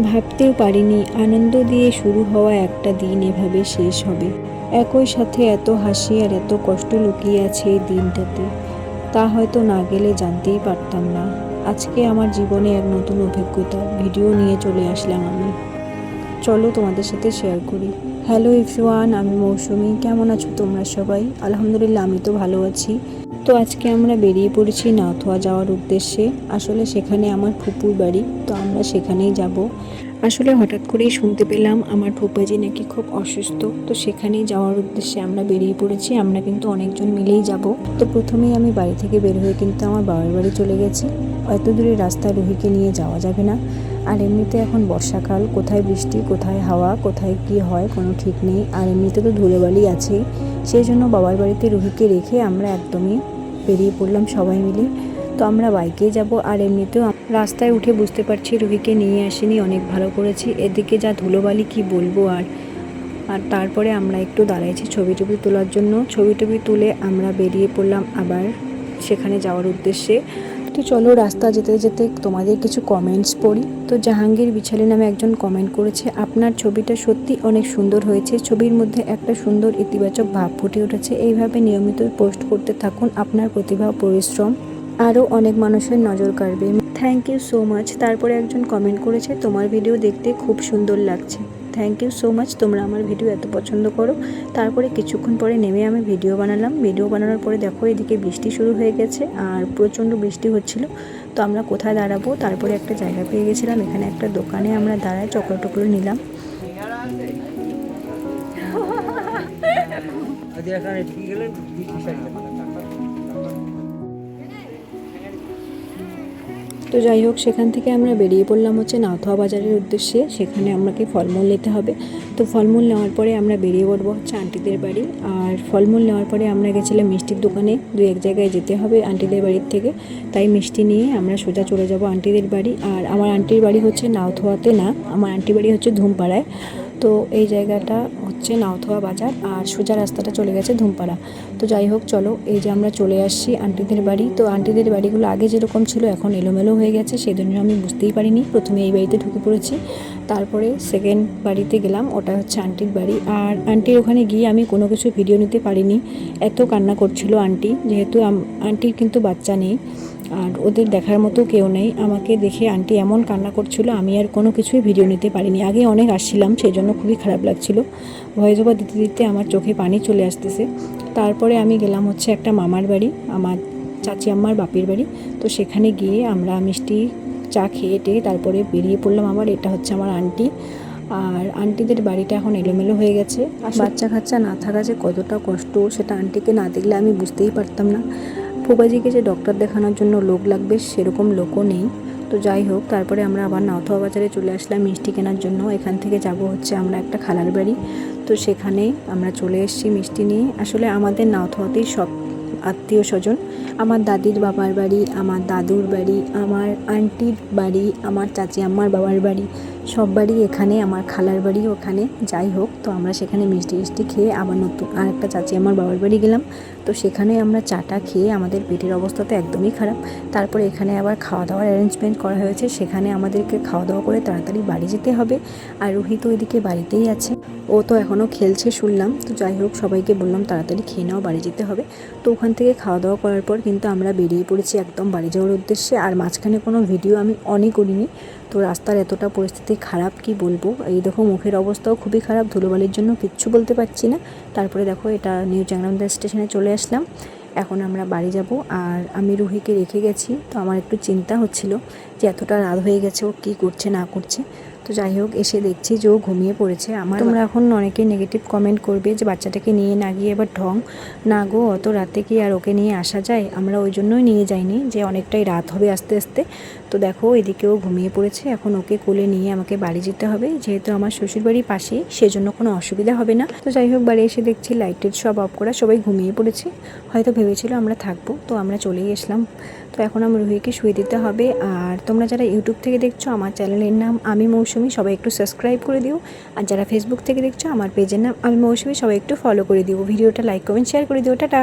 ভাবতেও পারিনি আনন্দ দিয়ে শুরু হওয়া একটা দিন এভাবে শেষ হবে। একই সাথে এত হাসি আর এত কষ্ট লুকিয়ে আছে এই দিনটাতে, তা হয়তো না গেলে জানতেই পারতাম না। আজকে আমার জীবনে এক নতুন অভিজ্ঞতা ভিডিও নিয়ে চলে আসলাম আমি। চলো তোমাদের সাথে শেয়ার করি। হ্যালো এভরিওয়ান, আমি মৌসুমি। কেমন আছো তোমরা সবাই? আলহামদুলিল্লাহ, আমি তো ভালো আছি। তো আজকে আমরা বেরিয়ে পড়েছি নাওথোয়া যাওয়ার উদ্দেশ্যে। আসলে সেখানে আমার ফুপুর বাড়ি, তো আমরা সেখানেই যাব। আসলে হঠাৎ করেই শুনতে পেলাম আমার ফুপাজি নাকি খুব অসুস্থ, তো সেখানেই যাওয়ার উদ্দেশ্যে আমরা বেরিয়ে পড়েছি। আমরা কিন্তু অনেকজন মিলেই যাব। তো প্রথমেই আমি বাড়ি থেকে বের হয়ে কিন্তু আমার বাবার বাড়ি চলে গেছি। এত দূরের রাস্তা রুহিকে নিয়ে যাওয়া যাবে না। আর এমনিতে এখন বর্ষাকাল, কোথায় বৃষ্টি কোথায় হাওয়া কোথায় কি হয় কোনো ঠিক নেই। আর এমনিতে তো ধুলোবালি আছেই, সেই জন্য বাবার বাড়িতে রুহিকে রেখে আমরা একদমই বেরিয়ে পড়লাম সবাই মিলে। তো আমরা বাইকেই যাব। আর এমনিতেও রাস্তায় উঠে বুঝতে পারছি রুহিকে নিয়ে আসিনি, অনেক ভালো করেছি। এদিকে যা ধুলোবালি কি বলবো। আর আর তারপরে আমরা একটু দাঁড়াইছি ছবি টবি তোলার জন্য। ছবি টবি তুলে আমরা বেরিয়ে পড়লাম আবার সেখানে যাওয়ার উদ্দেশ্যে। তো চলো রাস্তা যেতে যেতে তোমাদের কিছু কমেন্টস পড়ি। তো জাহাঙ্গীর বিছালি নামে একজন কমেন্ট করেছে, আপনার ছবিটা সত্যি অনেক সুন্দর হয়েছে। ছবির মধ্যে একটা সুন্দর ইতিবাচক ভাব ফুটে উঠেছে। এইভাবে নিয়মিত পোস্ট করতে থাকুন, আপনার প্রতিভা পরিশ্রম আরও অনেক মানুষের নজর কাড়বে। Thank you so much. তারপরে একজন কমেন্ট করেছে, তোমার ভিডিও দেখতে খুব সুন্দর লাগছে। থ্যাংক ইউ সো মাচ, তোমরা আমার ভিডিও এত পছন্দ করো। তারপরে কিছুক্ষণ পরে নেমে আমি ভিডিও বানালাম। ভিডিও বানানোর পরে দেখো এদিকে বৃষ্টি শুরু হয়ে গেছে আর প্রচণ্ড বৃষ্টি হচ্ছিল। তো আমরা কোথায় দাঁড়াবো, তারপরে একটা জায়গা পেয়ে গেছিলাম। এখানে একটা দোকানে আমরা দাঁড়ায় চকলো টকলো নিলাম। তো যাই হোক, সেখান থেকে আমরা বেরিয়ে পড়লাম হচ্ছে নাওথোয়া বাজারের উদ্দেশ্যে। সেখানে আমাকে ফলমূল নিতে হবে। তো ফলমূল নেওয়ার পরে আমরা বেরিয়ে পড়বো হচ্ছে আন্টিদের বাড়ি। আর ফলমূল নেওয়ার পরে আমরা গেছিলাম মিষ্টির দোকানে। দু এক জায়গায় যেতে হবে আন্টিদের বাড়ির থেকে, তাই মিষ্টি নিয়ে আমরা সোজা চলে যাব আন্টিদের বাড়ি। আর আমার আন্টির বাড়ি হচ্ছে নাওথোয়াতে না, আমার আন্টির বাড়ি হচ্ছে ধুমপাড়ায়। তো এই জায়গাটা হচ্ছে নাওথোয়া বাজার আর সোজা রাস্তাটা চলে গেছে ধুমপাড়া। তো যাই হোক চলো, এই যে আমরা চলে আসছি আন্টিদের বাড়ি। তো আন্টিদের বাড়িগুলো আগে যেরকম ছিল এখন এলোমেলো হয়ে গেছে, সেই জন্য আমি বুঝতেই পারিনি। প্রথমে এই বাড়িতে ঢুকে পড়েছি, তারপরে সেকেন্ড বাড়িতে গেলাম, ওটা হচ্ছে আন্টির বাড়ি। আর আন্টির ওখানে গিয়ে আমি কোনো কিছু ভিডিও নিতে পারিনি, এত কান্না করছিল আন্টি। যেহেতু আন্টির কিন্তু বাচ্চা নেই আর ওদের দেখার মতো কেউ নেই, আমাকে দেখে আন্টি এমন কান্না করছিল, আমি আর কোনো কিছুই ভিডিও নিতে পারিনি। আগে অনেক আসছিলাম, সেই জন্য খুবই খারাপ লাগছিল। ভয়েস ওভার দিতে দিতে আমার চোখে পানি চলে আসতেছে। তারপরে আমি গেলাম হচ্ছে একটা মামার বাড়ি, আমার চাচি আম্মার বাপের বাড়ি। তো সেখানে গিয়ে আমরা মিষ্টি চা খেয়ে টেয়ে তারপরে বেরিয়ে পড়লাম। আবার এটা হচ্ছে আমার আন্টি। আর আন্টিদের বাড়িটা এখন এলোমেলো হয়ে গেছে। আর বাচ্চা কাচ্চা না থাকা যে কতটা কষ্ট সেটা আন্টিকে না দেখলে আমি বুঝতেই পারতাম না। ফুবাজিকে যে ডক্টর দেখানোর জন্য লোক লাগবে সেরকম লোকও নেই। তো যাই হোক, তারপরে আমরা আবার নাওথোয়া বাজারে চলে আসলাম মিষ্টি কেনার জন্য। এখান থেকে যাব হচ্ছে আমরা একটা খালার বাড়ি। তো সেখানে আমরা চলে এসেছি মিষ্টি নিয়ে। আসলে আমাদের নাওথোয়াতেই সব আত্মীয় স্বজন, আমার দাদির বাবার বাড়ি, আমার দাদুর বাড়ি, আমার আন্টির বাড়ি, আমার চাচি আম্মার বাবার বাড়ি, সব বাড়ি এখানে, আমার খালার বাড়ি ওখানে। যাই হোক, তো আমরা সেখানে মিষ্টি মিষ্টি খেয়ে আবার নতুন আরেকটা চাচি আমার বাবার বাড়ি গেলাম। তো সেখানে আমরা চাটা খেয়ে আমাদের পেটের অবস্থা তো একদমই খারাপ। তারপরে এখানে আবার খাওয়া দাওয়ার অ্যারেঞ্জমেন্ট করা হয়েছে, সেখানে আমাদেরকে খাওয়া দাওয়া করে তাড়াতাড়ি বাড়ি যেতে হবে। আর রুহি তো ওইদিকে বাড়িতেই আছে, ও তো এখনও খেলছে শুনলাম। তো যাই হোক, সবাইকে বললাম তাড়াতাড়ি খেয়ে নাও, বাড়ি যেতে হবে। তো ওখান থেকে খাওয়া দাওয়া করার পর কিন্তু আমরা বেরিয়ে পড়েছি একদম বাড়ি যাওয়ার উদ্দেশ্যে। আর মাঝখানে কোনো ভিডিও আমি অনই করিনি। তো রাস্তার এতটা পরিস্থিতি খারাপ কি বলবো। এই দেখো মুখের অবস্থাও খুবই খারাপ, ধুলোবালির জন্য কিচ্ছু বলতে পারছি না। তারপরে দেখো এটা নিউ চ্যাংরামদা স্টেশনে চলে আসলাম। এখন আমরা বাড়ি যাব। আর আমি রুহিকে রেখে গেছি, তো আমার একটু চিন্তা হচ্ছিল যে এতটা রাত হয়ে গেছে, ও কী করছে না করছে। তো যাই হোক, এসে দেখছি যে ও ঘুমিয়ে পড়েছে। তোমরা এখন অনেকেই নেগেটিভ কমেন্ট করবে যে বাচ্চাটাকে নিয়ে না গিয়ে এবার ঢং। না গো, অত রাতে কি আর ওকে নিয়ে আসা যায়? আমরা ওই জন্যই নিয়ে যাইনি, যে অনেকটাই রাত হবে আস্তে আস্তে। তো দেখো এদিকেও ঘুমিয়ে পড়েছে, এখন ওকে কোলে নিয়ে আমাকে বাড়ি যেতে হবে। যেহেতু আমার শ্বশুর বাড়ি পাশেই, সেজন্য কোনো অসুবিধা হবে না। তো যাই হোক, বাড়ি এসে দেখছি লাইটের সব অফ করা, সবাই ঘুমিয়ে পড়েছে। হয়তো ভেবেছিল আমরা থাকবো, তো আমরা চলেই আসলাম। তো এখন আমার রুহিকে শুয়ে দিতে হবে। আর তোমরা যারা ইউটিউব থেকে দেখছো, আমার চ্যানেলের নাম আমি মৌসুমি, সবাই একটু সাবস্ক্রাইব করে দিও। আর যারা ফেসবুক থেকে দেখছো, আমার পেজের নাম আমি মৌসুমি, সবাই একটু ফলো করে দিও। ভিডিওটা লাইক কমেন্ট শেয়ার করে দিও। টাটা।